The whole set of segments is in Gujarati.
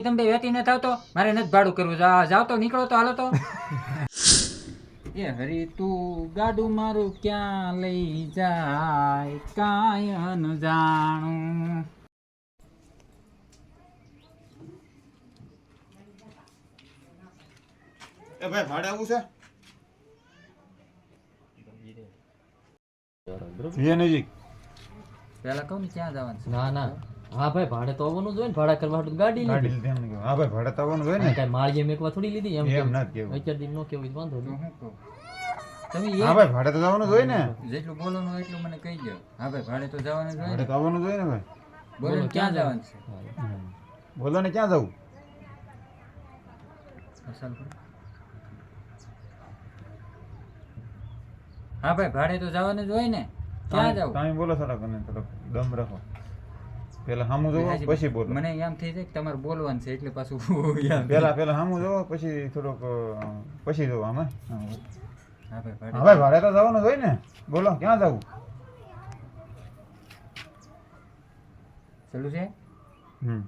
તમે બે વેતી ન થાવ તો મારે નથી ભાડું કરવું. જાવ તો નીકળો તો હાલો તો. એ હરી તું ગાડું મારું ક્યાં લઈ જાય કાંઈ ન જાણું. એ ભાઈ ભાડે આવું છે નજીક પેલા કહું ને ક્યાં જવાનું છે? ના ના હા ભાઈ ભાડે તો આવવાનું જ હોય ને. ભાડા કરવા હાટુ ગાડી ગાડી લીધી. લીધી એમ નહીં. હા ભાઈ ભાડે તો આવવાનું હોય ને. કઈ માળીએ મેકવા થોડી લીધી એમ એમ નથી કેવું. 4 દિન નો કેવું વાંધો તો નહીં. હું કહું તમે હા ભાઈ ભાડે તો જવાનું જ હોય ને. જેટલું બોલવાનું હોય એટલું મને કહી દો. હા ભાઈ ભાડે તો જવાનું જ હોય ભાડે ને. તો આવવાનું જ હોય ને ભાઈ. બોલો ને ક્યાં જવાનું છે? બોલો ને ક્યાં જવું? અસલ કરો. હા ભાઈ ભાડે તો જવાનું જ હોય ને. ક્યાં જવું? તમે બોલો થોડાક અને થોડોક દમ રાખો. પેલા સામું જોવો પછી બોલો. મને એમ થઈ જાય કે તમારે બોલવાનું છે એટલે પાછું પેલા સામું જોવો પછી થોડોક પછી જોવો આમાં. હા ભાઈ હા ભાઈ ભાડે તો જવાનું જ હોય ને. બોલો ક્યાં જવું? ચાલુ છે. હમ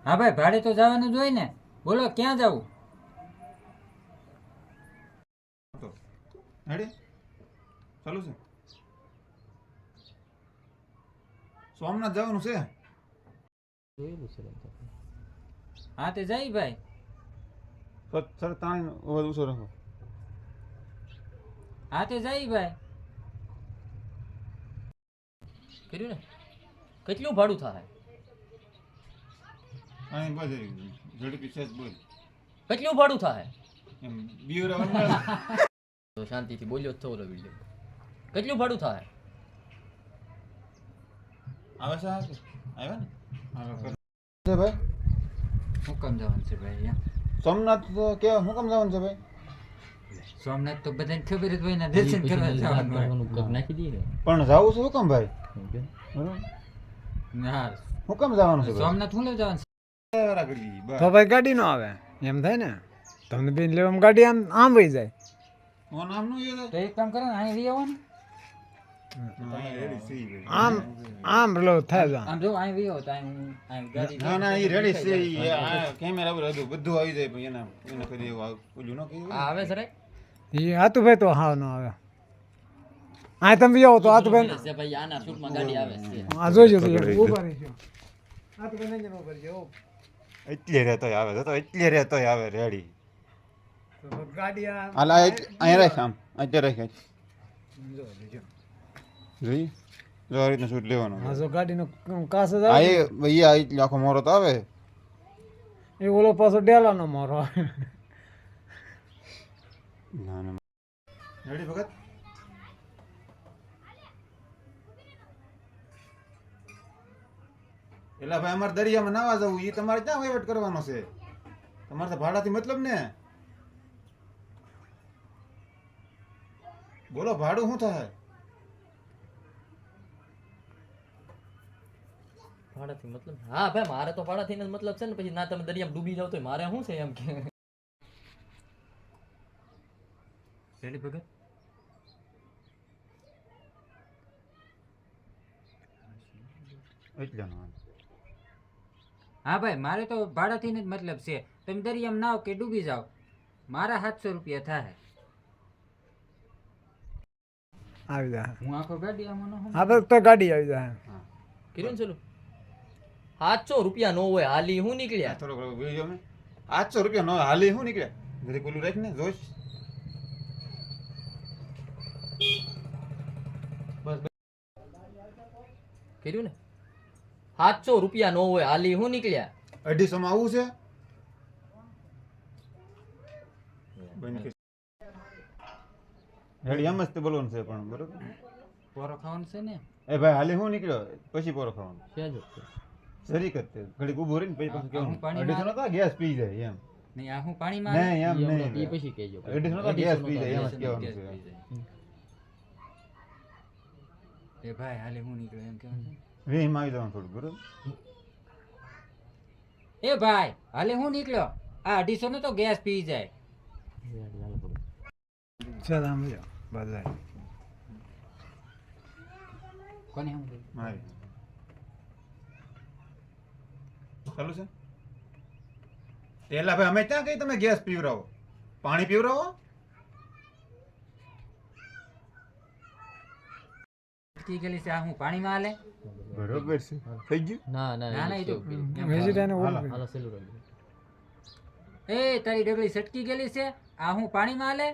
હા ભાઈ ભાડે તો જવાનું જ હોય ને. બોલો ક્યાં જવું? રેડી ચાલુ છે. સોમનાથ જવાનું છે. જોયેલું છે એમ તો. હા તે જાય ભાઈ. સર તાણી અવાજ ઊંચો રાખો. હા તે જાય ભાઈ. કર્યું ને કેટલું ભાડું થાય? અહીં બસ ઝડપી છે બોલ. કેટલું ભાડું થાય? એમ બીવરાવાનું તો શાંતિથી બોલ્યો જ તો ઓલો વિડીયો. કેટલું ભાડું થાય? આવે છે આવ્યા ને હાલો કર છે ભાઈ. હું કામ જવાનું છે ભાઈ? એમ સોમનાથ તો કે હું કેમ જવાનું છે ભાઈ? સોમનાથ તો બધાને ખબર જ હોય ને દર્શન કરવા જવાનું હોય. કગ નાખી દઈએ ને. પણ જવું છે હું કેમ ભાઈ? ઓકે. બરોબર ના હું કેમ જવાનું છે ભાઈ? સોમનાથ હું લઈ જવાનું છે? તો ભાઈ ગાડી નો આવે એમ થાય ને. તમને બેન લેવામાં ગાડી આમ વહી જાય. હું નામ નું યાદ તો એક કામ કરો ને અહીં વિયો ને. આમ પેલો થાય છે. આમ જો અહીં વિયો તો અહીં ગાડી ના ના એ રેડી છે ઈ આ કેમેરા પર હતું બધું આવી જાય પણ એને કદી એવું ઓલું ન કર્યું આ આવે છે રે. એ હાથું ભાઈ તો હાવ નો આવે. આ તમે બી આવો તો હાથું ભાઈ છે ભાઈ આના શૂટમાં ગાડી આવે છે. આ જોઈજો તો ઉભા રહીજો. હાથું ભાઈ નહીં ઉભા રહેજો. એટલે રહેતોય આવે તો એટલે રહેતોય આવે રેડી. તો ગાડી હાલ અહીંયા રાખ આમ અત્યારે રાખ જોઈ જો આ રીતનું શૂટ લેવાનું હા જો ગાડીનો કાસ જ આ આવે એ એટલે આખો મોરો તો આવે એ ઓલો પાછો ડેલાનો મારો આવે. ના ના રેડી ભગત એલા ભાઈ અમારે દરિયામાં નાવા જવું એ તમારે ક્યાં વહીવટ કરવાનો છે? તમારે તો ભાડાથી મતલબ ને. બોલો ભાડું શું થાય? ભાડાથી મતલબ? હા ભાઈ મારે તો ભાડાથી જ મતલબ છે ને. પછી ના તમે દરિયામાં ડૂબી જાવ તો મારે શું છે એમ કે. રેડી ભગત? એટલે હા ભાઈ મારે તો ભાડાથી જ મતલબ છે. તમે દરિયામાં નાવ કે ડૂબી જાઓ મારા 700 રૂપિયા થાય. આવી જાય. હું આખો ગાડી આમાં ન હા તો ગાડી આવી જાય. કર્યું ને ચલો 700 રૂપિયા નો હોય હાલી હું નીકળ્યા. થોડોક જોઈ જાવ ને 800 રૂપિયા નો હાલી શું નીકળ્યા? ઘરે કોલું રાખ ને જોઈશ કર્યું ને 700 રૂપિયા નો હોય હાલી હું નીકળ્યા. 250 માં આવું છે. રેડી એમ જ તે બોલવાનું છે પણ બરોબર. પોરો ખાવાનું છે ને. એ ભાઈ હાલી હું નીકળ્યો પછી પોરો ખાવાનું છે જ. સરી કરતે ઘડીક ઊભું રહીને પછી પાછું હું કેવું પાણીમાં- 250 નતા ગેસ પી જાય એમ નહીં આ હું પાણીમાં નહીં એમ એ નહીં પછી કહેજો. 250 નતા ગેસ પી જાય એમ જ ગેસ કહેવાનું પી છે. જાય. એ ભાઈ હાલે હું નીકળ્યો એમ કહેવાનું છે. વેહીમાં આવી જવાનું થોડું બરોબર. એ ભાઈ હાલે હું નીકળ્યો આ 250 નો તો ગેસ પી જાય. ચાલ આમ જાઓ બધા. કોને હું મારી ચાલુ છે તેલા ભાઈ અમે ક્યાં કઈ તમે ગેસ પીવરાવો પાણી પીવરાવો અટકી ગયેલી છે આ હું પાણીમાં હાલે બરોબર છે થઈ ગયું ના ના ના ના એ તો વેજીટાને હાલો સેલું રંગ એ તારી ડગલી સટકી ગયેલી છે આ હું પાણીમાં હાલે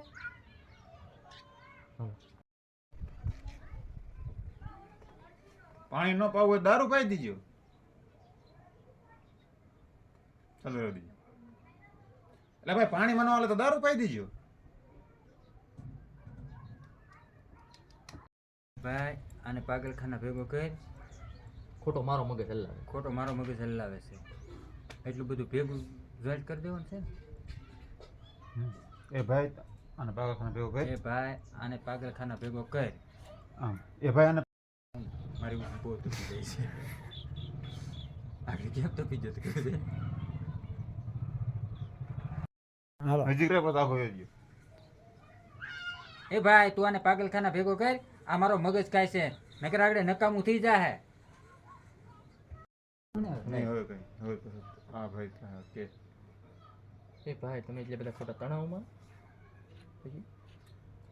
પાણી ન પાવું હોય દારૂ પાઈ દીજો ચાલો રહેવા દીજો એટલે ભાઈ પાણી મને વાલે તો દારૂ પાઈ દીજો ભાઈ આને પાગલખાના ભેગો કર ખોટો મારો મગજ હલાવે ખોટો મારો મગજ હલાવે છે એટલું બધું ભેગું જોઈન્ટ કરી દેવાનું છે એ ભાઈ અને પાગલખાના ભેગો એ ભાઈ આને પાગલખાના ભેગો કર આમ એ ભાઈ અને મારી બહુ તૂટી જાય છે આગળ કેમ તૂટી જતું કહે છે હાલો હજી કરે પછી આખો ગયો એ ભાઈ તું આને પાગલખાના ભેગો કર આ મારો મગજ કાય છે નકર આગળ નકામું થઈ જાય નહીં હવે કઈ હવે પછી આ ભાઈ હા, કે એ ભાઈ તમે એટલે બધા ખોટા તણાવમાં પછી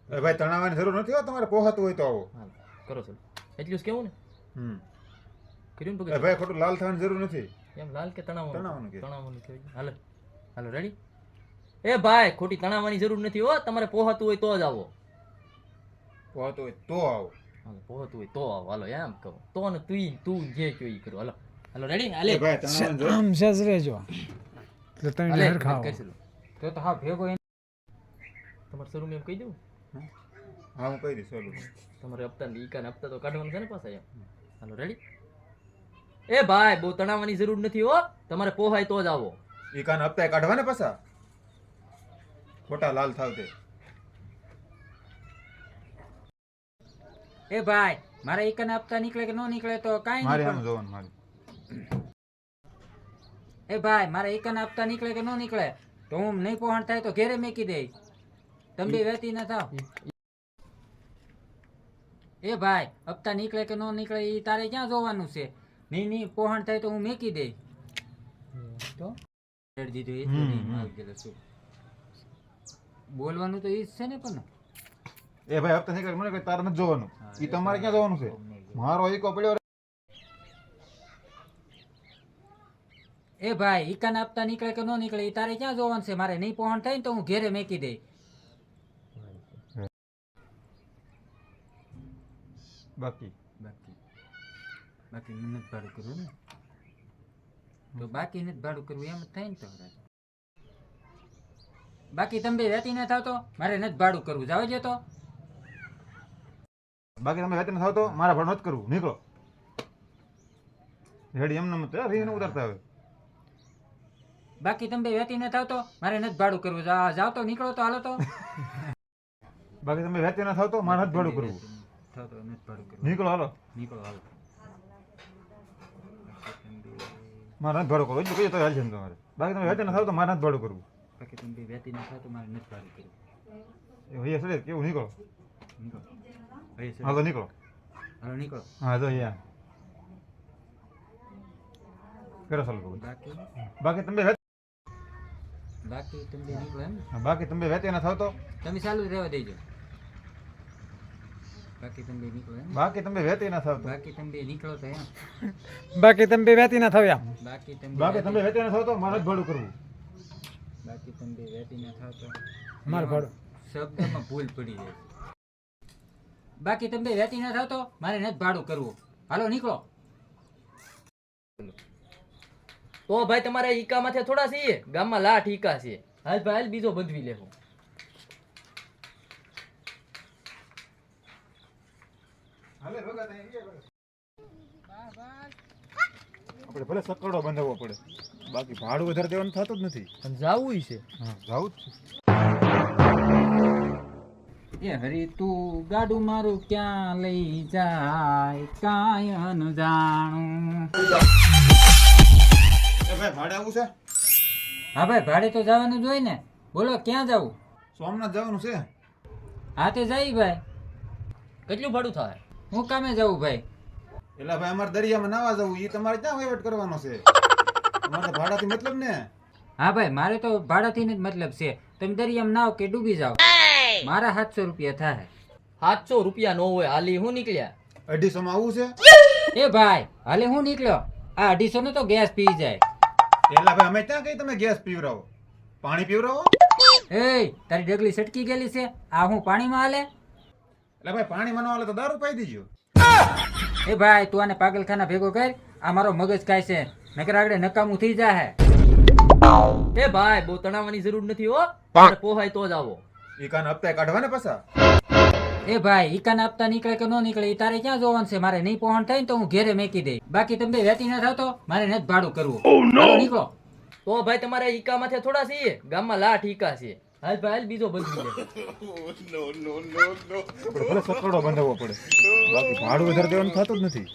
એ ભાઈ તણાવવાની જરૂર નથી હો તમારે પોહાતું હોય તો આવો હાલ કરો છો એટલું જ કેવું ને કર્યું ને એ પગજ ભાઈ ખોટું લાલ થવાની જરૂર નથી એમ લાલ કે તણાવવાનું કે? તણાવવાનું કે હાલો હાલો રેડી એ ભાઈ ખોટી તણાવવાની જરૂર નથી હો તમારે પોહાતું હોય તો જ આવો પોહાતું હોય તો આવો હાલો પોહાતું હોય તો આવો હાલો એમ કહો તો ને તું જે કહ્યું એ કરો હાલો હાલો રેડી હાલે એ ભાઈ તણાવવાની જરૂર આમ સેજ રહેજો એટલે તમે હાલે લહેર ખાઓ કરશું તો હા ભેગો તમારે શરૂ એમ કહી દઉં હા હું કહી દઈશ ચાલુ તમારે હપ્તા ઈકાને હપ્તા તો કાઢવાનું છે ને પાછા એમ હાલો રેડી એ ભાઈ બહુ તણાવવાની જરૂર નથી હો તમારે પોહાય તો જ આવો ઈ કાન હપ્તા કાઢવા ને પાછા ખોટા લાલ થાવ તે એ ભાઈ મારા એકન હપ્તા નીકળે કે ન નીકળે તો કાંઈ મારે નહીં આમ જોવાનું મારે એ ભાઈ મારા એકન હપ્તા નીકળે કે ન નીકળે તો હું નહીં પહોંચ થાય તો ઘેરે મેકી દે તમે બી વેતી ના થાવ એ ભાઈ હપ્તા નીકળે કે ન નીકળે એ તારે ક્યાં જોવાનું છે નહીં પહોંચ થાય તો હું મેકી દે તો રેડ દીધું એટલું નહીં માલ ગયેલો શું બોલવાનું તો એ જ છે ને પણ એ ભાઈ હપ્તા નીકળે મને કઈ તારે નથી જોવાનું ઈ તમારે ક્યાં જોવાનું છે મારો ઈકો પડ્યો એ ભાઈ ઈકાના હપ્તા નીકળે કે ન નીકળે એ તારે ક્યાં જોવાનું છે મારે નહીં પહોંચ થાય ને તો હું ઘેરે મેકી દે બાકી બાકી નથી ભાડું કરવું ને તો બાકી નથી ભાડું કરવું એમ જ થાય ને તો બાકી તમે બે વેતી ના થાવ તો મારે નથી ભાડું કરવું જાવ છે તો બાકી તમે વેતન થાવ તો મારા ભાડું નથી કરવું નીકળો રેડી એમને મત રીને ઉતારતા હવે બાકી તમે બે વેતી ના થાવ તો મારે નથી ભાડું કરવું જાવ તો નીકળો તો હાલો તો બાકી તમે વેતન ના થાવ તો મારે નથી ભાડું કરવું થાવ તો નથી ભાડું કરવું નીકળો હાલો નીકળો હાલો મારે નથી ભાડું કરવું એટલું કહીએ તો હાલ છે ને તમારે બાકી તમે વેતન ના થાવ તો મારે નથી ભાડું કરવું બાકી તમે બે વેતી ના થાવ તો મારે નથી ભાડું કરવું એ ભાઈ સડે કેવું નીકળો નીકળો ભાઈ સર હાલો નીકળો હાલો નીકળો હા જો અહીંયા કરો ચાલુ કહું બાકી બાકી તમે બાકી તમે બે નીકળો એમ ને? બાકી તમે વેતન ના થાવ તો તમે ચાલુ જ રહેવા દેજો બાકી તમે બે નીકળો એમ બાકી તમે વેતન ના થાવ તો બાકી તમે બે નીકળો તો એમ બાકી તમે બે વેતી ના થયા બાકી તમે બાકી તમે વેતન ના થાવ તો મારે જ ભાડું કરવું બાકી તમે બે વેતી ના થાવ તો મારે ભાડું શબ્દમાં ભૂલ પડી જાય બાકી તમે બે વેતી ના થાવ તો મારે નથી ભાડું કરવું હાલો નીકળો તો ભાઈ તમારે ઈકા માથે થોડા છીએ ગામમાં લાઠ ઈકા છે હાલ ભાઈ હાલ બીજો બંધવી લેવું આપણે ભલે સકડો બંધાવવો પડે બાકી ભાડું વધારે દેવાનું થતું જ નથી પણ જાવું છે હા જાવું જ છે એ હરી તું ગાડું મારું ક્યાં લઈ જાય કાંઈ ન જાણું એ ભાઈ ભાડે આવું છે હા ભાઈ ભાડે તો જવાનું જ હોય ને બોલો ક્યાં જવું સોમનાથ જવાનું છે હા તે જઈ ભાઈ કેટલું ભાડું થાય હું કામે જવું ભાઈ એટલે ભાઈ અમારે દરિયામાં નાવા જવું એ તમારે ક્યાં વહીવટ કરવાનો છે તમારે તો ભાડાથી મતલબ ને. હા ભાઈ મારે તો ભાડાથી જ મતલબ છે. તમે દરિયામાં નાવ કે ડૂબી જાઓ મારા 700 રૂપિયા થાય. 700 રૂપિયા નો હોય હાલી હું નીકળ્યા 250 માં આવું છે. એ ભાઈ હાલે હું નીકળ્યો આ 250 નો તો ગેસ પી જાય. એલા ભાઈ અમે ત્યાં કઈ તમે ગેસ પીવરાવો, પાણી પીવરાવો. એ તારી ડગલી સટકી ગયેલી છે આ હું પાણીમાં હાલે. એટલે ભાઈ પાણી માં ન હાલે તો દારૂ પાઈ દેજો. એ ભાઈ તું આને પાગલખાના ભેગો કર. આ મારો મગજ ખાય છે નકર આગળ નકામું થઈ જાય. એ ભાઈ બહુ તણાવવાની જરૂર નથી હો, તમારે પોહાય તો જ આવો. ઈ કાન હપ્તા કાઢવા ને પાછા. એ ભાઈ ઈકાના હપ્તા નીકળે કે ન નીકળે ઈ તારે ક્યાં જોવાનું છે. મારે નહીં પહોંચ થાય ને તો હું ઘેરે મેકી દઈ. બાકી તમે વેતી ના થાવ તો મારે નથી ભાડું કરવું. હાલો નીકળો. તો ભાઈ તમારે ઈકા માથે થોડા છીએ, ગામમાં લાઠ ઈકા છે. હાલ ભાઈ હાલ બીજો બદલી લે. ભલે સકડો બંધાવવો પડે, બાકી ભાડું વધારે દેવાનું થતું જ નથી.